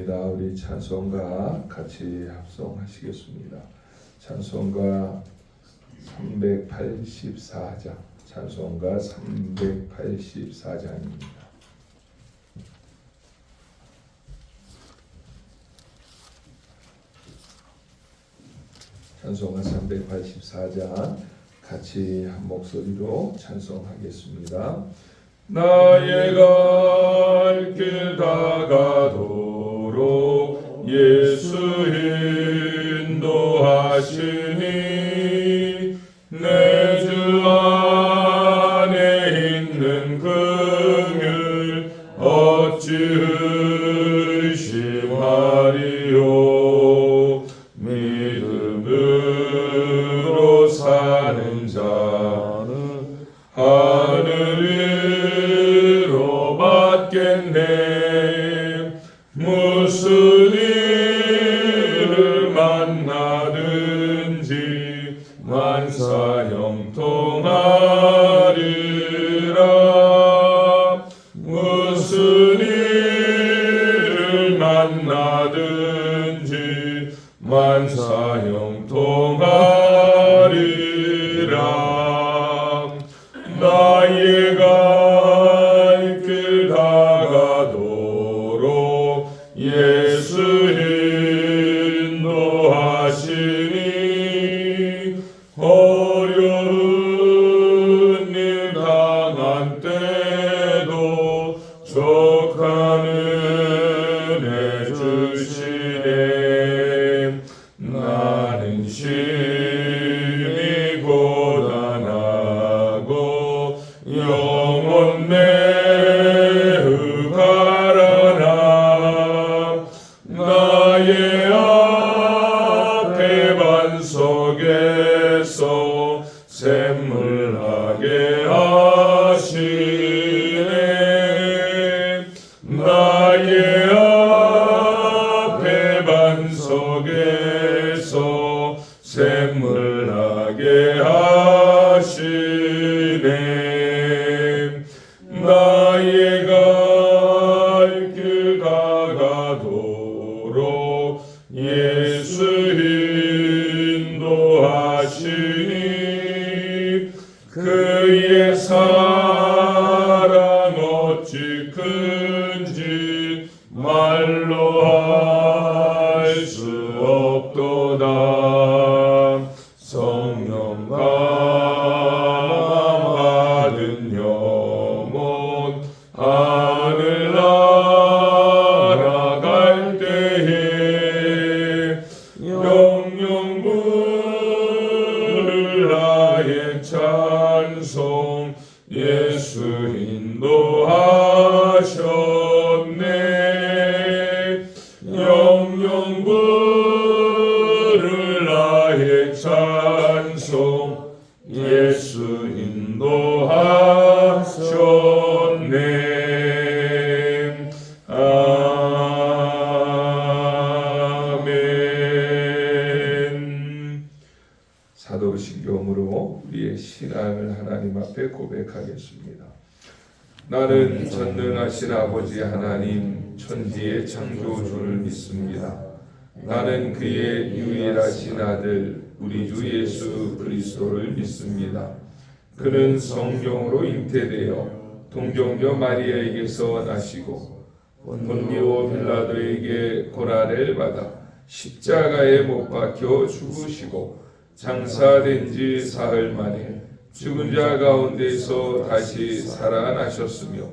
찬송합니다. 우리 찬송가 같이 합성하시겠습니다. 찬송가 384장, 찬송가 384장입니다. 찬송가 384장 같이 한 목소리로 찬송하겠습니다. 나의 갈 길 다가도록 예수 인도하시니 내 주 안에 있는 긍휼 어찌 의심하리요. 믿음으로 사는 자는 하늘 위로 받겠네. 무슨 일을 만나든지 만사 형통하리라. 무슨 일을 만나든지 만사 형통하리라. 나의 갈 길 다가도록 예수 인도하시니 어려운 일 당한 때도 족한 은혜 주시네. 나는 심히 고단하고 영혼 매우 가라나. 나의 앞에 반석에서 샘물나게 하시네. 나의 앞에 반석에서 샘물나게 하시네. 나의 갈 길 다가도록 예수 인도하시니 그의 사랑 어찌 큰지 말로 할 수 없도다. 성령 감화받은 영혼 하늘 날아갈 때에 영영 부를 나의 찬송 예수 인도하셨네. 영영 부를 나의 찬송 예수 인도하셨네. 아멘. 사도신경으로 우리의 신앙을 하나님 앞에 고백하겠습니다. 나는 전능하신 아버지 하나님 천지의 창조주를 믿습니다. 나는 그의 유일하신 아들 우리 주 예수 그리스도를 믿습니다. 그는 성령으로 잉태되어 동정녀 마리아에게서 나시고 본디오 빌라도에게 고난을 받아 십자가에 못 박혀 죽으시고 장사된 지 사흘 만에 죽은 자 가운데서 다시 살아나셨으며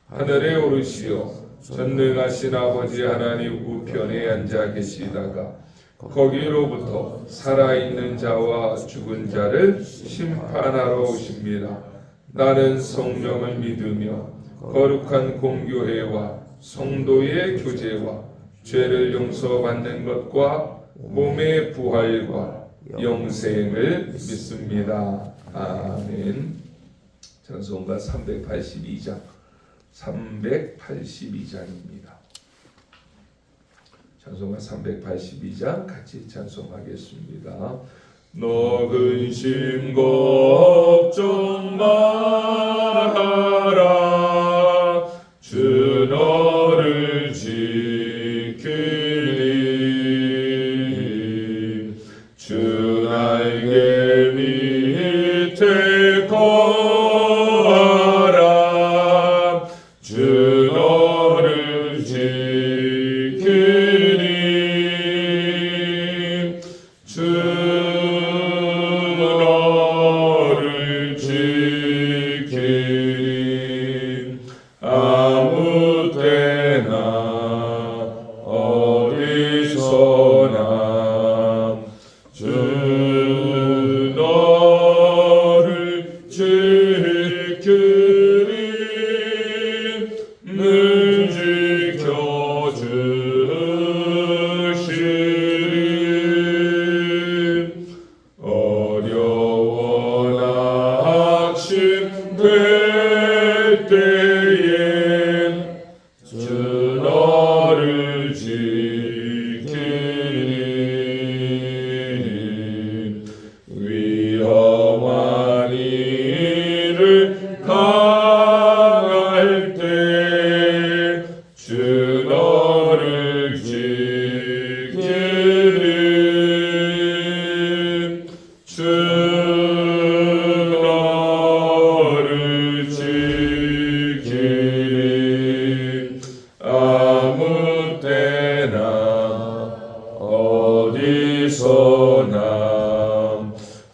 하늘에 오르시어 전능하신 아버지 하나님 우편에 앉아 계시다가 거기로부터 살아있는 자와 죽은 자를 심판하러 오십니다. 나는 성령을 믿으며 거룩한 공교회와 성도의 교제와 죄를 용서받는 것과 몸의 부활과 영생을 믿습니다. 아멘. 찬송가 382장입니다. 찬송가 382장 같이 찬송하겠습니다. 너 근심 걱정 말아라. 주 너를 지켜 주 날개 밑에 거하라 주 너를 지키리 주 너를 지키리 아무 때나 어디서나 주 너를 지키리 늘 지켜주시리 어려워 낙심될 때에 주 너를 지키리 위험한 일을 당할 때 주 너를 지키리 주 너를 지키리 아무 때나 어디서나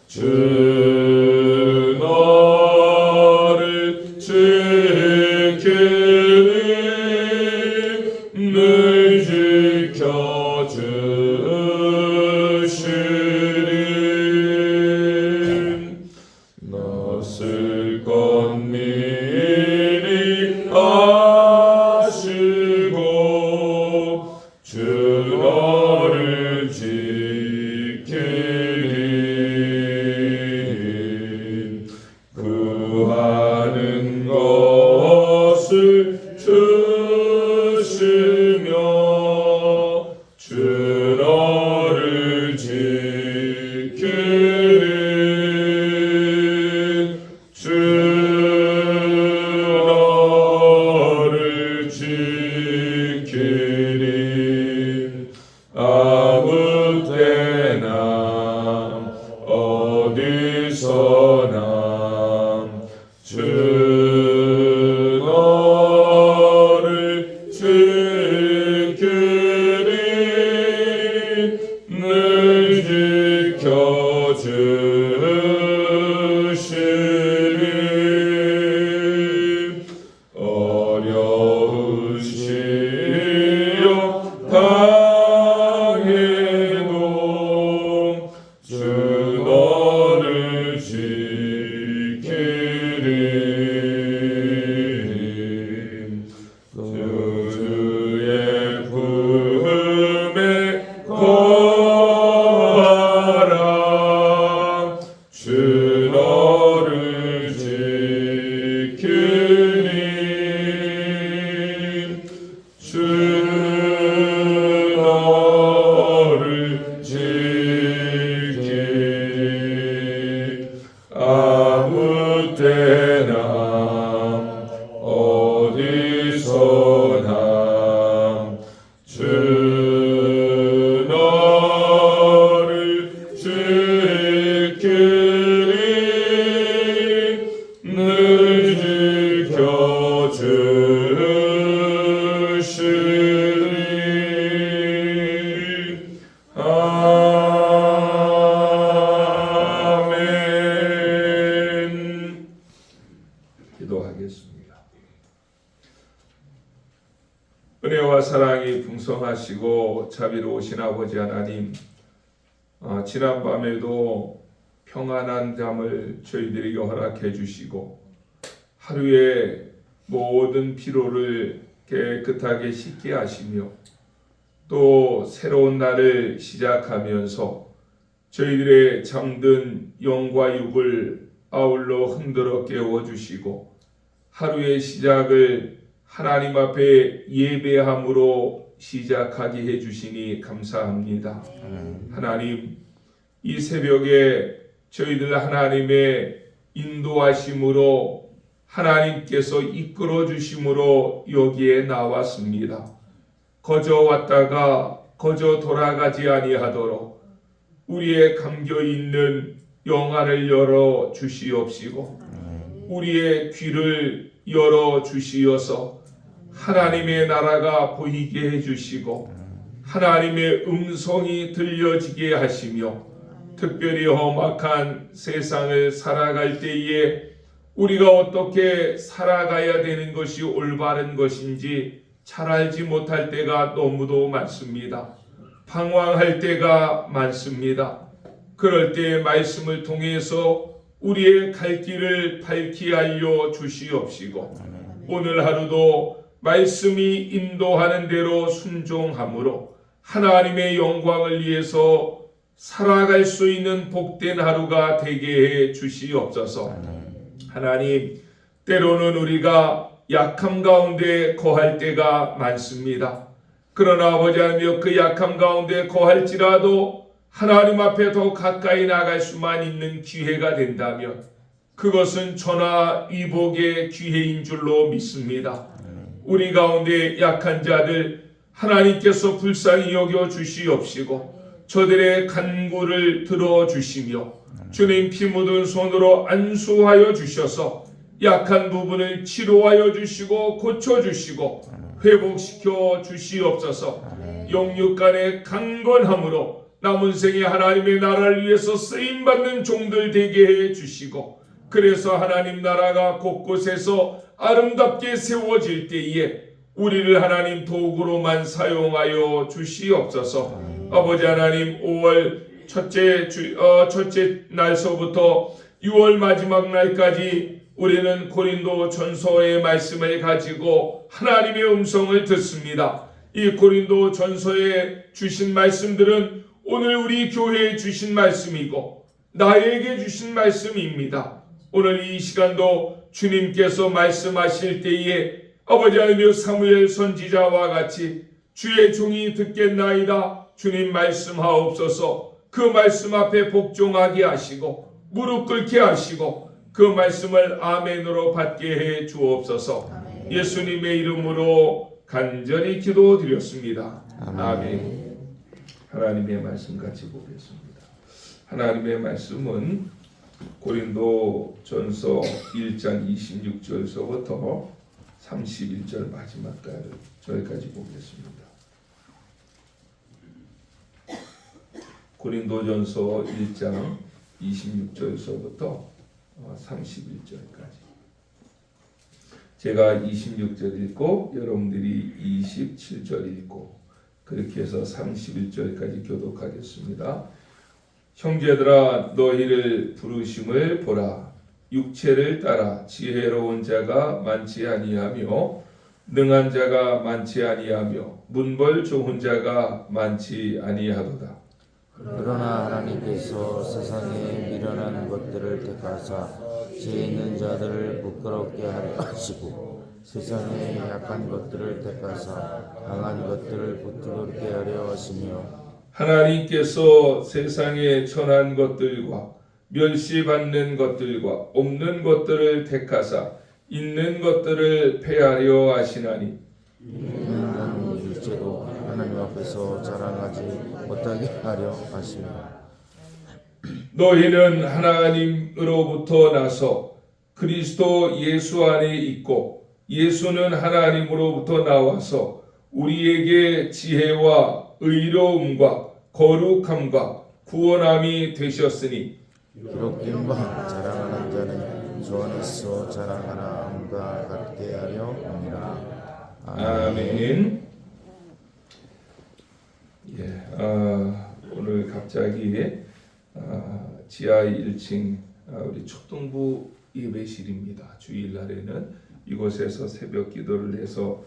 주 너를 지키리 늘 지켜주시리 낯을 것 미리 아시고 주 너를 지키리 구하는 것을 주시며 주 너를 지키리 주 너를 지키리 아무 때나 어디서나 주 너를 지키리 늘 지켜주시리 어려우시여 당해도 주 너를 지키리 주의 품에 거하라 주 너를 지키리 주 너를 지키리 아무 때나 어디서나 주 너를 지키리 늘 지켜주시리 아멘. 기도하겠습니다. 은혜와 사랑이 풍성하시고 자비로우신 아버지 하나님, 지난밤에도 평안한 잠을 저희들에게 허락해 주시고 하루의 모든 피로를 깨끗하게 씻게 하시며 또 새로운 날을 시작하면서 저희들의 잠든 영과 육을 아울러 흔들어 깨워주시고 하루의 시작을 하나님 앞에 예배함으로 시작하게 해주시니 감사합니다. 하나님, 이 새벽에 저희들 하나님의 인도하심으로 하나님께서 이끌어 주심으로 여기에 나왔습니다. 거저 왔다가 거저 돌아가지 아니하도록 우리의 감겨 있는 영안을 열어 주시옵시고 우리의 귀를 열어 주시어서 하나님의 나라가 보이게 해주시고 하나님의 음성이 들려지게 하시며 특별히 험악한 세상을 살아갈 때에 우리가 어떻게 살아가야 되는 것이 올바른 것인지 잘 알지 못할 때가 너무도 많습니다. 방황할 때가 많습니다. 그럴 때 말씀을 통해서 우리의 갈 길을 밝히 알려 주시옵시고 오늘 하루도 말씀이 인도하는 대로 순종함으로 하나님의 영광을 위해서 살아갈 수 있는 복된 하루가 되게 해 주시옵소서. 하나님, 때로는 우리가 약함 가운데 거할 때가 많습니다. 그러나 아버지 하나님, 그 약함 가운데 거할지라도 하나님 앞에 더 가까이 나갈 수만 있는 기회가 된다면 그것은 전화위복의 기회인 줄로 믿습니다. 우리 가운데 약한 자들 하나님께서 불쌍히 여겨 주시옵시고 저들의 간구를 들어주시며 주님 피 묻은 손으로 안수하여 주셔서 약한 부분을 치료하여 주시고 고쳐주시고 회복시켜 주시옵소서. 영육간의 강건함으로 남은 생에 하나님의 나라를 위해서 쓰임받는 종들 되게 해 주시고 그래서 하나님 나라가 곳곳에서 아름답게 세워질 때에 우리를 하나님 도구로만 사용하여 주시옵소서. 아버지 하나님 5월 첫째 날서부터 6월 마지막 날까지 우리는 고린도 전서의 말씀을 가지고 하나님의 음성을 듣습니다. 이 고린도 전서에 주신 말씀들은 오늘 우리 교회에 주신 말씀이고 나에게 주신 말씀입니다. 오늘 이 시간도 주님께서 말씀하실 때에 아버지 하나님 사무엘 선지자와 같이 주의 종이 듣겠나이다. 주님 말씀하옵소서. 그 말씀 앞에 복종하게 하시고 무릎 꿇게 하시고 그 말씀을 아멘으로 받게 해 주옵소서. 예수님의 이름으로 간절히 기도드렸습니다. 아멘. 하나님의 말씀 같이 보겠습니다. 하나님의 말씀은 고린도 전서 1장 26절서부터 31절 마지막 절까지 보겠습니다. 고린도전서 1장 26절서부터 31절까지 제가 26절 읽고 여러분들이 27절 읽고 그렇게 해서 31절까지 교독하겠습니다. 형제들아 너희를 부르심을 보라. 육체를 따라 지혜로운 자가 많지 아니하며 능한 자가 많지 아니하며 문벌 좋은 자가 많지 아니하도다. 그러나 하나님께서 세상에 미련한 것들을 택하사 지혜 있는 자들을 부끄럽게 하려 하시고 세상에 약한 것들을 택하사 강한 것들을 부끄럽게 하려 하시며 하나님께서 세상에 천한 것들과 멸시받는 것들과 없는 것들을 택하사 있는 것들을 폐하려 하시나니 인간 일체도 하나님 앞에서 자랑하지 못하게 하려 하십니다. 너희는 하나님으로부터 나서 그리스도 예수 안에 있고 예수는 하나님으로부터 나와서 우리에게 지혜와 의로움과 거룩함과 구원함이 되셨으니 기록된 바 자랑하는 자는 주 안에서 자랑하나 함과 같게 하려 합니다. 아멘. 오늘 갑자기 지하 1층 우리 초등부 예배실입니다. 주일날에는 이곳에서 새벽 기도를 해서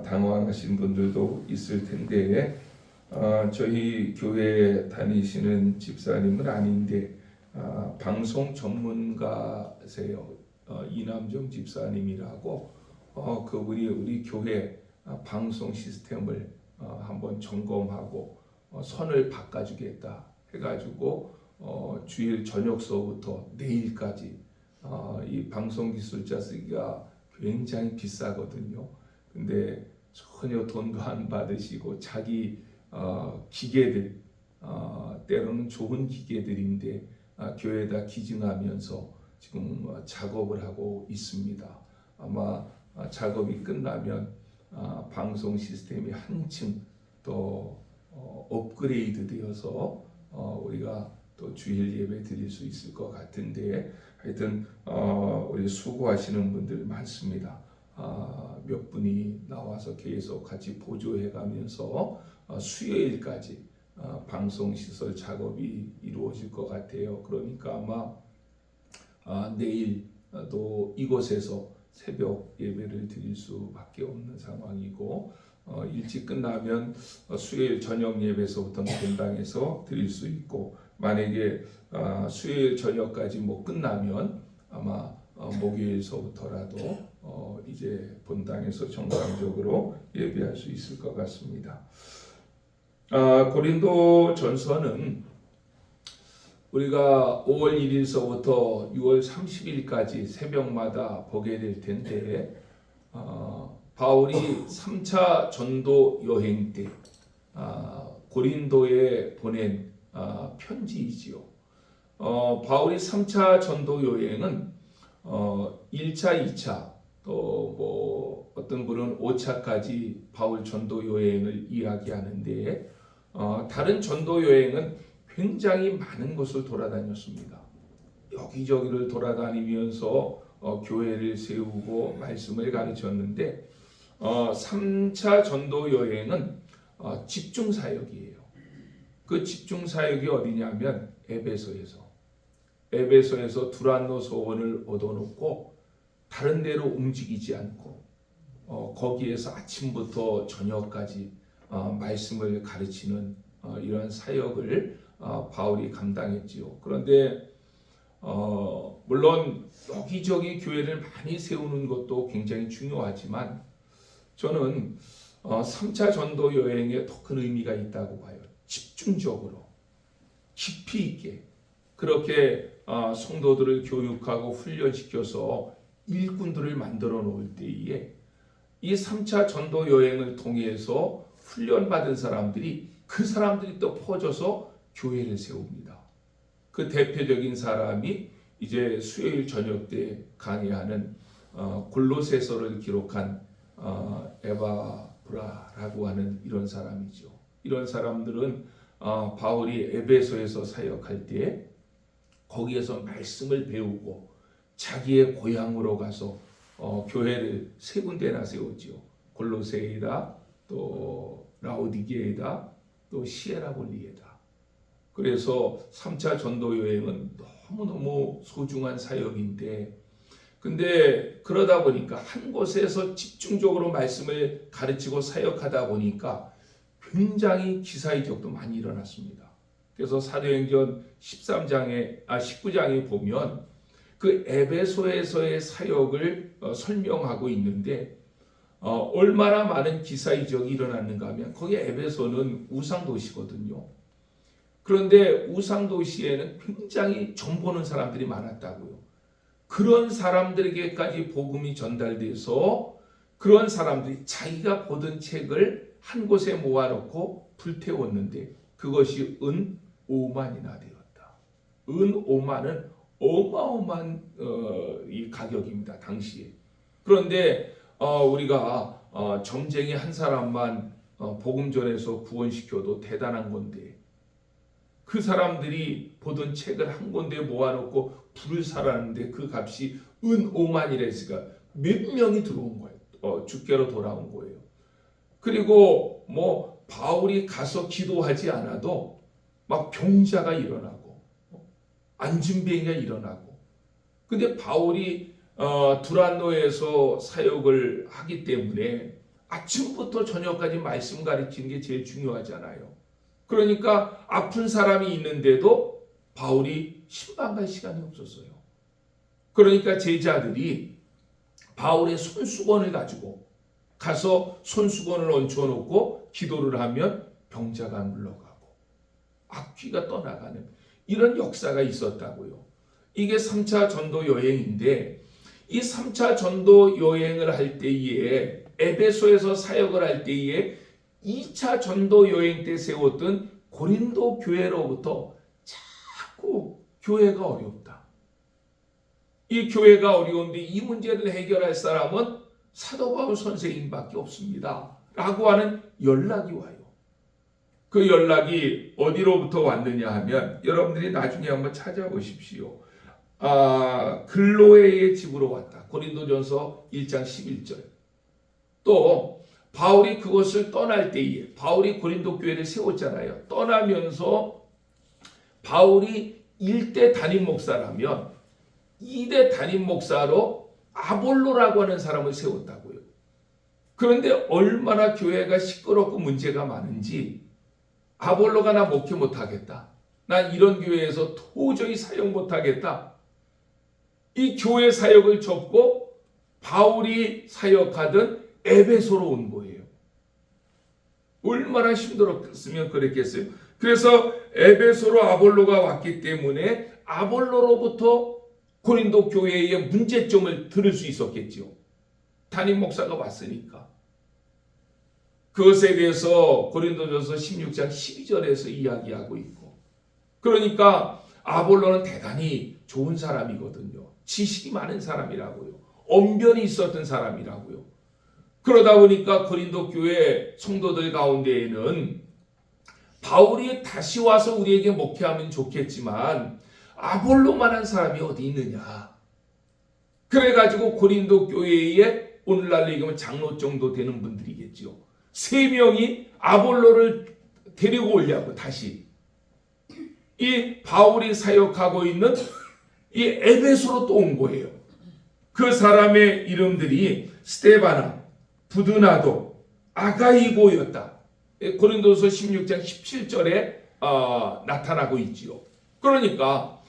당황하신 분들도 있을 텐데 저희 교회에 다니시는 집사님은 아닌데 방송 전문가세요. 이남정 집사님이라고 그분이 우리 교회 방송 시스템을 한번 점검하고 선을 바꿔주겠다 해가지고 주일 저녁서부터 내일까지 이 방송 기술자 쓰기가 굉장히 비싸거든요. 근데 전혀 돈도 안 받으시고 자기 기계들 때로는 좋은 기계들인데 교회에다 기증하면서 지금 작업을 하고 있습니다. 아마 작업이 끝나면 방송 시스템이 한층 더 업그레이드 되어서 우리가 또 주일 예배 드릴 수 있을 것 같은데, 하여튼 우리 수고하시는 분들 많습니다. 몇 분이 나와서 계속 같이 보조해 가면서 수요일까지 방송 시설 작업이 이루어질 것 같아요. 그러니까 아마 내일도 이곳에서 새벽 예배를 드릴 수밖에 없는 상황이고, 일찍 끝나면 수요일 저녁 예배서부터는 본당에서 드릴 수 있고, 만약에 수요일 저녁까지 못 끝나면 아마 목요일서부터라도 이제 본당에서 정상적으로 예배할 수 있을 것 같습니다. 고린도 전서는 우리가 5월 1일서부터 6월 30일까지 새벽마다 보게 될 텐데, 바울이 3차 전도 여행 때 고린도에 보낸 편지이지요. 바울이 3차 전도 여행은 1차, 2차 또 뭐 어떤 분은 5차까지 바울 전도 여행을 이야기하는데, 다른 전도 여행은 굉장히 많은 곳을 돌아다녔습니다. 여기저기를 돌아다니면서 교회를 세우고 말씀을 가르쳤는데, 3차 전도 여행은 집중 사역이에요. 그 집중 사역이 어디냐면 에베소에서 두란노 소원을 얻어놓고 다른 데로 움직이지 않고 거기에서 아침부터 저녁까지 말씀을 가르치는 이런 사역을 바울이 감당했지요. 그런데 물론 여기저기 교회를 많이 세우는 것도 굉장히 중요하지만, 저는 3차 전도 여행에 더 큰 의미가 있다고 봐요. 집중적으로 깊이 있게 그렇게 성도들을 교육하고 훈련시켜서 일꾼들을 만들어 놓을 때에 이 3차 전도 여행을 통해서 훈련받은 사람들이 또 퍼져서 교회를 세웁니다. 그 대표적인 사람이 이제 수요일 저녁 때 강의하는 골로새서를 기록한 에바브라라고 하는 이런 사람이죠. 이런 사람들은 바울이 에베소에서 사역할 때 거기에서 말씀을 배우고 자기의 고향으로 가서 교회를 세 군데나 세웠지요. 골로새이다, 또 라오디게이다, 또 시에라볼리에다. 그래서 3차 전도 여행은 너무너무 소중한 사역인데, 근데 그러다 보니까 한 곳에서 집중적으로 말씀을 가르치고 사역하다 보니까 굉장히 기사이적도 많이 일어났습니다. 그래서 사도행전 19장에 보면 그 에베소에서의 사역을 설명하고 있는데, 얼마나 많은 기사이적이 일어났는가 하면, 거기 에베소는 우상도시거든요. 그런데 우상도시에는 굉장히 점보는 사람들이 많았다고요. 그런 사람들에게까지 복음이 전달돼서 그런 사람들이 자기가 보던 책을 한 곳에 모아놓고 불태웠는데, 그것이 은 5만이나 되었다. 은 5만은 어마어마한 이 가격입니다, 당시에. 그런데 우리가 점쟁이 한 사람만 복음 전해서 구원시켜도 대단한 건데, 그 사람들이 보던 책을 한 군데 모아놓고 불을 살았는데 그 값이 은 5만이라 했으니까 몇 명이 들어온 거예요. 주께로 돌아온 거예요. 그리고 뭐 바울이 가서 기도하지 않아도 막 병자가 일어나고 안진뱅이가 일어나고. 근데 바울이 두란노에서 사역을 하기 때문에 아침부터 저녁까지 말씀 가르치는 게 제일 중요하잖아요. 그러니까 아픈 사람이 있는데도 바울이 신방 갈 시간이 없었어요. 그러니까 제자들이 바울의 손수건을 가지고 가서 손수건을 얹혀 놓고 기도를 하면 병자가 물러가고 악귀가 떠나가는 이런 역사가 있었다고요. 이게 3차 전도 여행인데, 이 3차 전도 여행을 할 때에 에베소에서 사역을 할 때에 2차 전도 여행 때 세웠던 고린도 교회로부터 자꾸 교회가 어렵다. 이 교회가 어려운데 이 문제를 해결할 사람은 사도 바울 선생님밖에 없습니다. 라고 하는 연락이 와요. 그 연락이 어디로부터 왔느냐 하면 여러분들이 나중에 한번 찾아보십시오. 글로에의 집으로 왔다. 고린도전서 1장 11절. 또 바울이 그것을 떠날 때에 바울이 고린도 교회를 세웠잖아요. 떠나면서 바울이 1대 담임 목사라면 2대 담임 목사로 아볼로라고 하는 사람을 세웠다고요. 그런데 얼마나 교회가 시끄럽고 문제가 많은지 아볼로가 나 목회 못하겠다. 난 이런 교회에서 도저히 사역 못하겠다. 이 교회 사역을 접고 바울이 사역하던 에베소로 온 거예요. 얼마나 힘들었으면 그랬겠어요. 그래서 에베소로 아볼로가 왔기 때문에 아볼로로부터 고린도 교회의 문제점을 들을 수 있었겠죠. 담임 목사가 왔으니까. 그것에 대해서 고린도전서 16장 12절에서 이야기하고 있고, 그러니까 아볼로는 대단히 좋은 사람이거든요. 지식이 많은 사람이라고요. 언변이 있었던 사람이라고요. 그러다 보니까 고린도 교회 성도들 가운데에는 바울이 다시 와서 우리에게 목회하면 좋겠지만 아볼로만한 사람이 어디 있느냐. 그래가지고 고린도 교회에 오늘날로 얘기하면 장로 정도 되는 분들이겠죠. 3명이 아볼로를 데리고 오려고 다시 이 바울이 사역하고 있는 이 에베소로 또 온 거예요. 그 사람의 이름들이 스데바나, 부드나도, 아가이고였다. 고린도서 16장 17절에 나타나고 있지요. 그러니까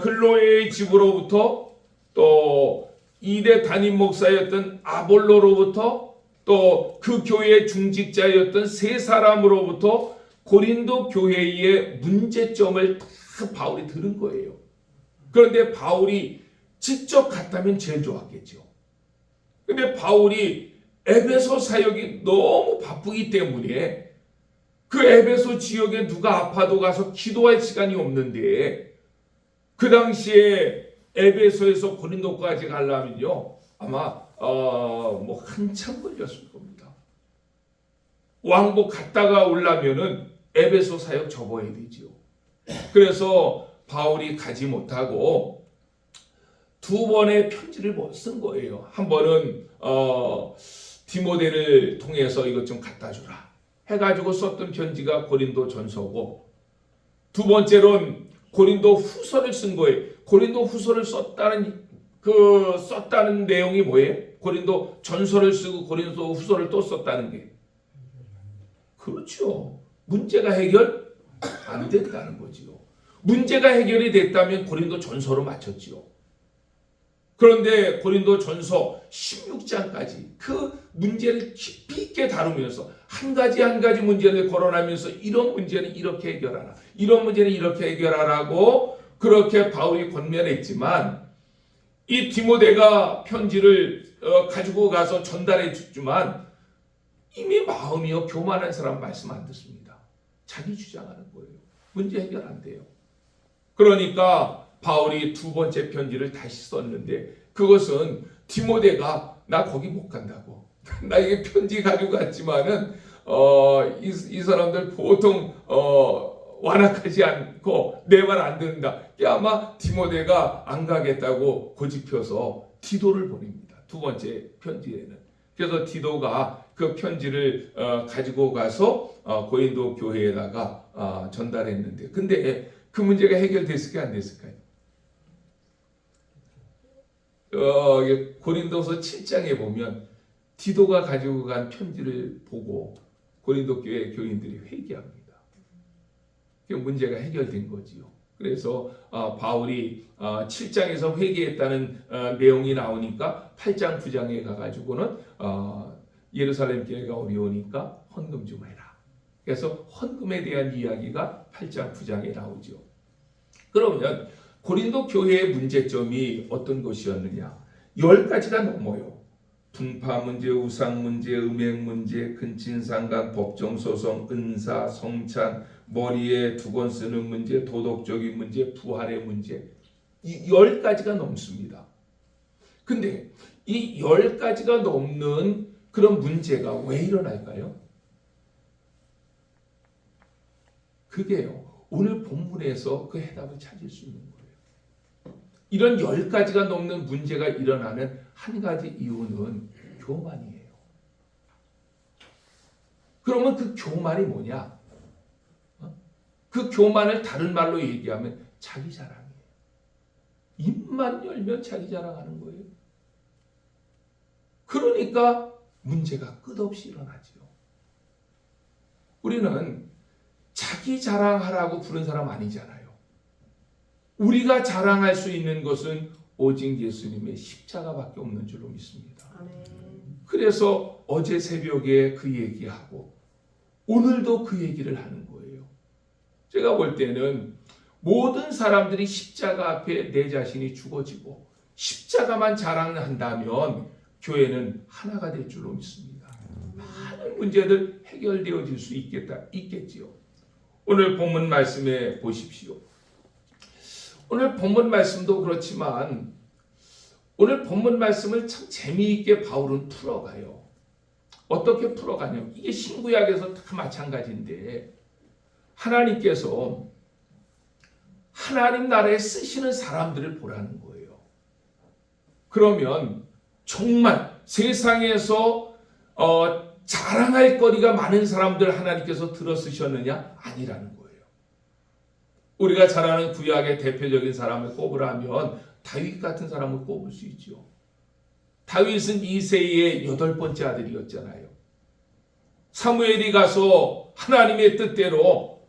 글로에의 집으로부터 또 2대 담임 목사였던 아볼로로부터 또 그 교회의 중직자였던 3사람으로부터 고린도 교회의 문제점을 다 바울이 들은 거예요. 그런데 바울이 직접 갔다면 제일 좋았겠죠. 근데 바울이 에베소 사역이 너무 바쁘기 때문에 그 에베소 지역에 누가 아파도 가서 기도할 시간이 없는데 그 당시에 에베소에서 고린도까지 가려면요 아마 뭐 한참 걸렸을 겁니다. 왕복 갔다가 오려면은 에베소 사역 접어야 되지요. 그래서 바울이 가지 못하고 2번의 편지를 쓴 거예요. 한 번은 디모데를 통해서 이것 좀 갖다 주라 해가지고 썼던 편지가 고린도 전서고, 2번째로는 고린도 후서를 쓴 거예요. 고린도 후서를 썼다는 내용이 뭐예요? 고린도 전서를 쓰고 고린도 후서를 또 썼다는 게, 그렇죠. 문제가 해결 안 됐다는 거지요. 문제가 해결이 됐다면 고린도 전서로 마쳤지요. 그런데 고린도 전서 16장까지 그 문제를 깊이 있게 다루면서 한 가지 한 가지 문제를 거론하면서 이런 문제는 이렇게 해결하라, 이런 문제는 이렇게 해결하라고 그렇게 바울이 권면했지만, 이 디모데가 편지를 가지고 가서 전달해 줬지만 이미 마음이요 교만한 사람 말씀 안 듣습니다. 자기 주장하는 거예요. 문제 해결 안 돼요. 그러니까 바울이 2번째 편지를 다시 썼는데, 그것은 디모데가 나 거기 못 간다고, 나 이게 편지 가지고 갔지만은 이 사람들 보통 완악하지 않고 내 말 안 듣는다. 아마 디모데가 안 가겠다고 고집해서 디도를 보냅니다. 2번째 편지에는. 그래서 디도가 그 편지를 가지고 가서 고린도 교회에다가 전달했는데, 근데 그 문제가 해결됐을까요? 안 됐을까요? 고린도서 7장에 보면 디도가 가지고 간 편지를 보고 고린도 교회 교인들이 회개합니다. 그 문제가 해결된 거지요. 그래서 바울이 7장에서 회개했다는 내용이 나오니까 8장 9장에 가가지고는 예루살렘 교회가 어려우니까 헌금 좀 해라. 그래서 헌금에 대한 이야기가 8장 9장에 나오죠. 그러면 고린도 교회의 문제점이 어떤 것이었느냐? 10가지가 넘어요. 분파 문제, 우상 문제, 음행 문제, 근친상간, 법정소송, 은사, 성찬, 머리에 두건 쓰는 문제, 도덕적인 문제, 부활의 문제, 이 10가지가 넘습니다. 근데 이 10가지가 넘는 그런 문제가 왜 일어날까요? 그게요, 오늘 본문에서 그 해답을 찾을 수 있는 거예요. 이런 10가지가 넘는 문제가 일어나는 한 가지 이유는 교만이에요. 그러면 그 교만이 뭐냐? 그 교만을 다른 말로 얘기하면 자기 자랑이에요. 입만 열면 자기 자랑하는 거예요. 그러니까 문제가 끝없이 일어나죠. 우리는 자기 자랑하라고 부른 사람 아니잖아요. 우리가 자랑할 수 있는 것은 오직 예수님의 십자가밖에 없는 줄로 믿습니다. 그래서 어제 새벽에 그 얘기하고 오늘도 그 얘기를 하는 거예요. 제가 볼 때는 모든 사람들이 십자가 앞에 내 자신이 죽어지고 십자가만 자랑한다면 교회는 하나가 될 줄로 믿습니다. 많은 문제들 해결되어질 수 있겠지요. 오늘 본문 말씀에 보십시오. 오늘 본문 말씀도 그렇지만 오늘 본문 말씀을 참 재미있게 바울은 풀어가요. 어떻게 풀어가냐면 이게 신구약에서 다 마찬가지인데 하나님께서 하나님 나라에 쓰시는 사람들을 보라는 거예요. 그러면 정말 세상에서 자랑할 거리가 많은 사람들 하나님께서 들어 쓰셨느냐? 아니라는 거예요. 우리가 잘 아는 구약의 대표적인 사람을 꼽으라면 다윗 같은 사람을 꼽을 수 있죠. 다윗은 이새의 8번째 아들이었잖아요. 사무엘이 가서 하나님의 뜻대로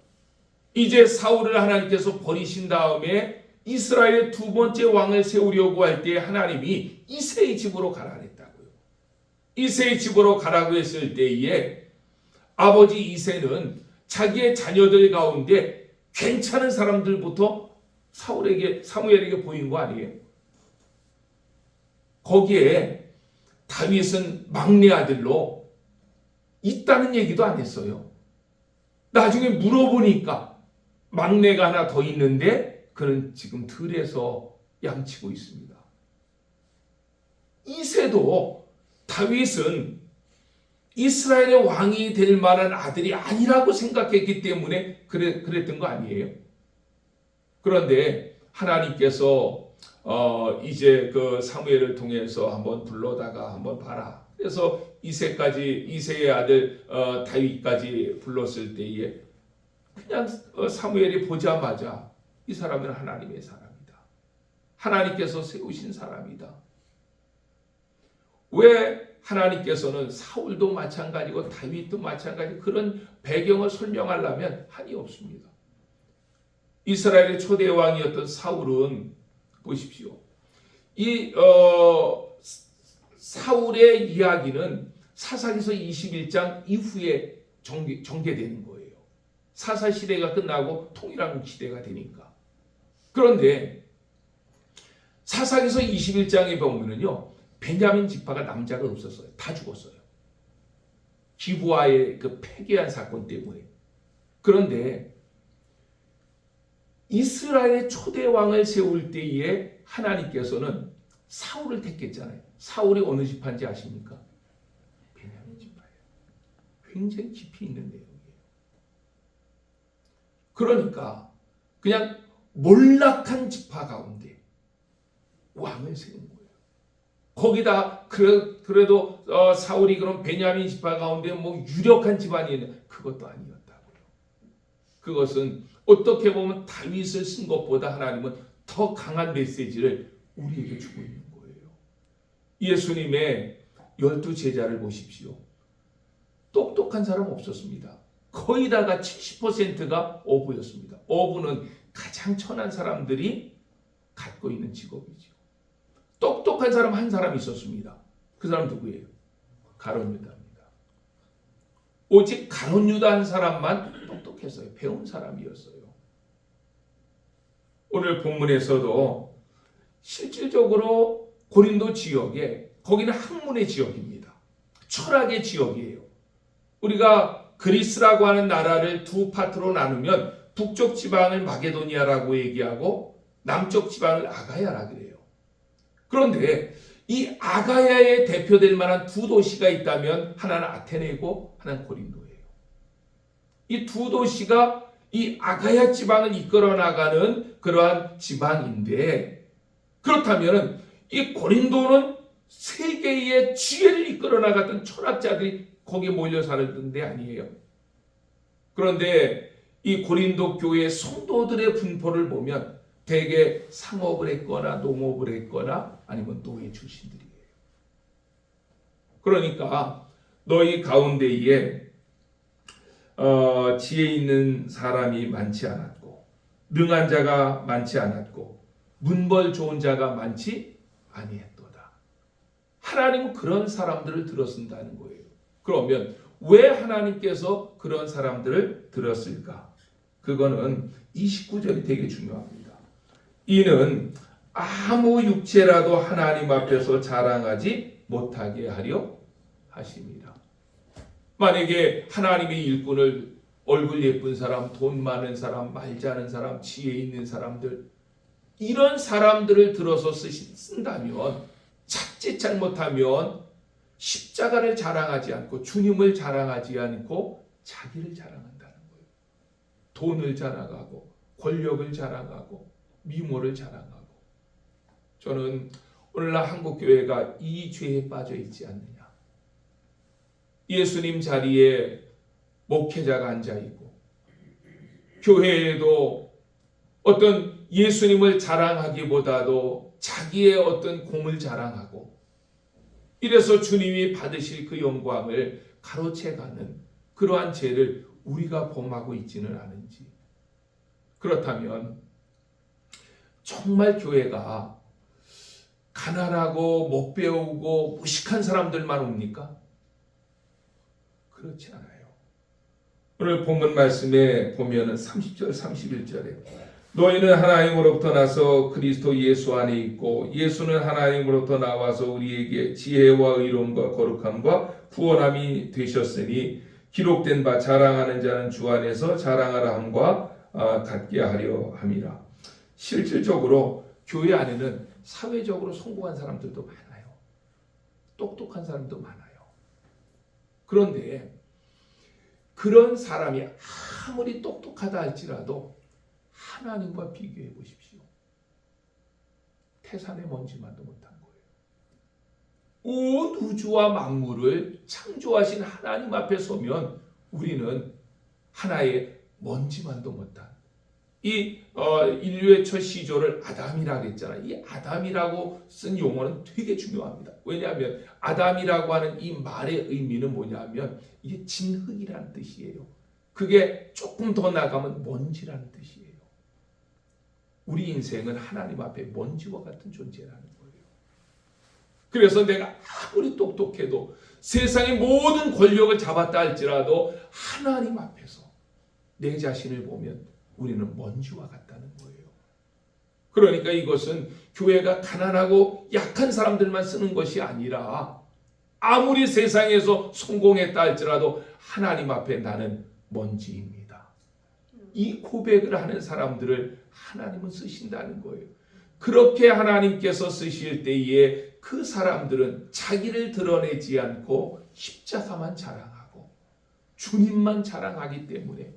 이제 사울을 하나님께서 버리신 다음에 이스라엘의 2번째 왕을 세우려고 할 때 하나님이 이새의 집으로 가라 했다고요. 이새의 집으로 가라고 했을 때에 아버지 이새는 자기의 자녀들 가운데 괜찮은 사람들부터 사무엘에게 보인 거 아니에요? 거기에 다윗은 막내 아들로 있다는 얘기도 안 했어요. 나중에 물어보니까 막내가 하나 더 있는데 그는 지금 들에서 양치고 있습니다. 이새도 다윗은 이스라엘의 왕이 될 만한 아들이 아니라고 생각했기 때문에 그랬던 거 아니에요? 그런데 하나님께서 이제 그 사무엘을 통해서 한번 불러다가 한번 봐라. 그래서 이새의 아들 다윗까지 불렀을 때에 그냥 사무엘이 보자마자 이 사람은 하나님의 사람이다. 하나님께서 세우신 사람이다. 왜 하나님께서는 사울도 마찬가지고 다윗도 마찬가지 그런 배경을 설명하려면 한이 없습니다. 이스라엘의 초대 왕이었던 사울은 보십시오. 이 사울의 이야기는 사사기서 21장 이후에 전개되는 거예요. 사사 시대가 끝나고 통일한 시대가 되니까. 그런데 사사기서 21장에 보면은요. 베냐민 지파가 남자가 없었어요. 다 죽었어요. 기브아의 그 폐괴한 사건 때문에. 그런데 이스라엘의 초대 왕을 세울 때에 하나님께서는 사울을 택했잖아요. 사울이 어느 지파인지 아십니까? 베냐민 지파예요. 굉장히 깊이 있는 내용이에요. 그러니까 그냥 몰락한 지파 가운데 왕을 세운 거예요. 거기다 그래도 사울이 그런 베냐민 지파 가운데 뭐 유력한 집안이 있는 그것도 아니었다고요. 그것은 어떻게 보면 다윗을 쓴 것보다 하나님은 더 강한 메시지를 우리에게 주고 있는 거예요. 예수님의 12제자를 보십시오. 똑똑한 사람 없었습니다. 거의 다가 70%가 어부였습니다. 어부는 가장 천한 사람들이 갖고 있는 직업이죠. 똑똑한 사람 한 사람 있었습니다. 그 사람 누구예요? 가룟 유다입니다. 오직 가룟 유다 한 사람만 똑똑했어요. 배운 사람이었어요. 오늘 본문에서도 실질적으로 고린도 지역에 거기는 학문의 지역입니다. 철학의 지역이에요. 우리가 그리스라고 하는 나라를 두 파트로 나누면 북쪽 지방을 마게도니아라고 얘기하고 남쪽 지방을 아가야라 그래요. 그런데 이 아가야에 대표될 만한 두 도시가 있다면 하나는 아테네이고 하나는 고린도예요. 이 두 도시가 이 아가야 지방을 이끌어 나가는 그러한 지방인데, 그렇다면 이 고린도는 세계의 지혜를 이끌어 나갔던 철학자들이 거기에 몰려 살던 데 아니에요. 그런데 이 고린도 교회 성도들의 분포를 보면 대개 상업을 했거나 농업을 했거나 아니면 노예 출신들이에요. 그러니까 너희 가운데에 지혜 있는 사람이 많지 않았고 능한 자가 많지 않았고 문벌 좋은 자가 많지 아니했도다. 하나님은 그런 사람들을 들어쓴다는 거예요. 그러면 왜 하나님께서 그런 사람들을 들었을까? 그거는 29절이 되게 중요합니다. 이는 아무 육체라도 하나님 앞에서 자랑하지 못하게 하려 하심이라. 만약에 하나님의 일꾼을 얼굴 예쁜 사람, 돈 많은 사람, 말 잘하는 사람, 지혜 있는 사람들, 이런 사람들을 들어서 쓴다면, 자칫 잘못하면 십자가를 자랑하지 않고 주님을 자랑하지 않고 자기를 자랑한다는 거예요. 돈을 자랑하고 권력을 자랑하고 미모를 자랑하고. 저는 오늘날 한국교회가 이 죄에 빠져 있지 않느냐. 예수님 자리에 목회자가 앉아있고 교회에도 어떤 예수님을 자랑하기보다도 자기의 어떤 공을 자랑하고 이래서 주님이 받으실 그 영광을 가로채가는 그러한 죄를 우리가 범하고 있지는 않은지. 그렇다면 정말 교회가 가난하고 못 배우고 무식한 사람들만 옵니까? 그렇지 않아요. 오늘 본문 말씀에 보면은 30절 31절에 너희는 하나님으로부터 나서 그리스도 예수 안에 있고 예수는 하나님으로부터 나와서 우리에게 지혜와 의로움과 거룩함과 구원함이 되셨으니 기록된 바 자랑하는 자는 주 안에서 자랑하라 함과 같게 하려 함이라. 실질적으로 교회 안에는 사회적으로 성공한 사람들도 많아요. 똑똑한 사람도 많아요. 그런데 그런 사람이 아무리 똑똑하다 할지라도 하나님과 비교해 보십시오. 태산의 먼지만도 못한 거예요. 온 우주와 만물을 창조하신 하나님 앞에 서면 우리는 하나의 먼지만도 못한 이 인류의 첫 시조를 아담이라고 했잖아요. 이 아담이라고 쓴 용어는 되게 중요합니다. 왜냐하면 아담이라고 하는 이 말의 의미는 뭐냐면 이게 진흙이라는 뜻이에요. 그게 조금 더 나가면 먼지라는 뜻이에요. 우리 인생은 하나님 앞에 먼지와 같은 존재라는 거예요. 그래서 내가 아무리 똑똑해도 세상의 모든 권력을 잡았다 할지라도 하나님 앞에서 내 자신을 보면 우리는 먼지와 같다는 거예요. 그러니까 이것은 교회가 가난하고 약한 사람들만 쓰는 것이 아니라 아무리 세상에서 성공했다 할지라도 하나님 앞에 나는 먼지입니다. 이 고백을 하는 사람들을 하나님은 쓰신다는 거예요. 그렇게 하나님께서 쓰실 때에 그 사람들은 자기를 드러내지 않고 십자가만 자랑하고 주님만 자랑하기 때문에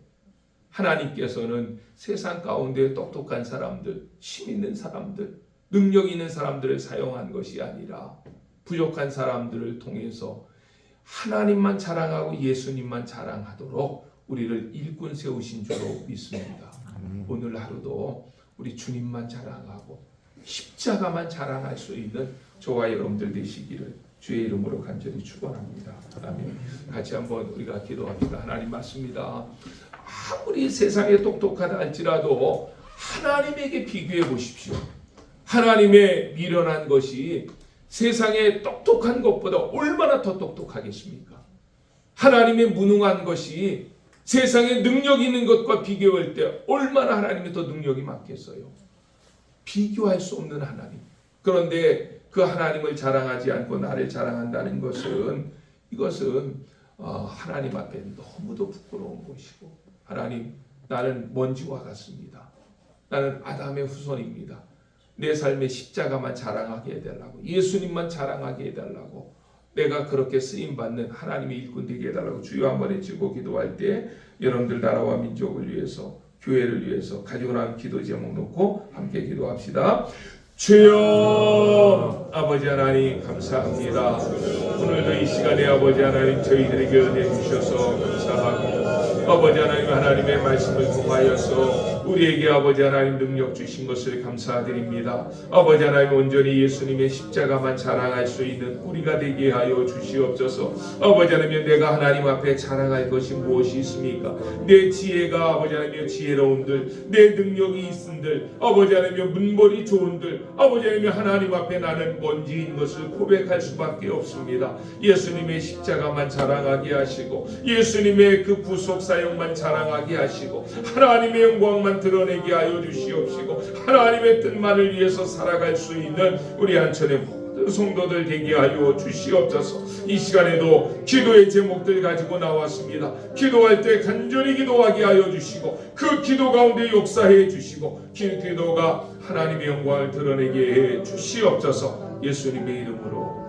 하나님께서는 세상 가운데 똑똑한 사람들, 힘 있는 사람들, 능력 있는 사람들을 사용한 것이 아니라 부족한 사람들을 통해서 하나님만 자랑하고 예수님만 자랑하도록 우리를 일꾼 세우신 줄로 믿습니다. 오늘 하루도 우리 주님만 자랑하고 십자가만 자랑할 수 있는 저와 여러분들 되시기를 주의 이름으로 간절히 축원합니다. 아멘. 같이 한번 우리가 기도합니다. 하나님 맞습니다. 아무리 세상에 똑똑하다 할지라도 하나님에게 비교해 보십시오. 하나님의 미련한 것이 세상에 똑똑한 것보다 얼마나 더 똑똑하겠습니까? 하나님의 무능한 것이 세상에 능력 있는 것과 비교할 때 얼마나 하나님이 더 능력이 많겠어요? 비교할 수 없는 하나님. 그런데 그 하나님을 자랑하지 않고 나를 자랑한다는 것은 이것은 하나님 앞에 너무도 부끄러운 것이고, 하나님, 나는 먼지와 같습니다. 나는 아담의 후손입니다. 내 삶의 십자가만 자랑하게 해달라고, 예수님만 자랑하게 해달라고, 내가 그렇게 쓰임받는 하나님의 일꾼 되게 해달라고 주여 한번 외치고 기도할 때, 여러분들 나라와 민족을 위해서, 교회를 위해서 가지고 나온 기도 제목 놓고 함께 기도합시다. 주여, 아버지 하나님 감사합니다. 오늘도 이 시간에 아버지 하나님 저희들에게 은혜 주셔서 감사하고, 아버지 하나님, 하나님의 말씀을 통하여서 우리에게 아버지 하나님 능력 주신 것을 감사드립니다. 아버지 하나님, 온전히 예수님의 십자가만 자랑할 수 있는 우리가 되게 하여 주시옵소서. 아버지 하나님, 내가 하나님 앞에 자랑할 것이 무엇이 있습니까? 내 지혜가 아버지 하나님 지혜로운들, 내 능력이 있은들, 아버지 하나님 문벌이 좋은들, 아버지 하나님 앞에 나는 먼지인 것을 고백할 수밖에 없습니다. 예수님의 십자가만 자랑하게 하시고, 예수님의 그 구속 사역만 자랑하게 하시고, 하나님의 영광만 드러내게 하여 주시옵시고, 하나님의 뜻만을 위해서 살아갈 수 있는 우리 한천의 모든 성도들 되게 하여 주시옵소서. 이 시간에도 기도의 제목들 가지고 나왔습니다. 기도할 때 간절히 기도하게 하여 주시고, 그 기도 가운데 역사해 주시고, 그 기도가 하나님의 영광을 드러내게 해 주시옵소서. 예수님의 이름으로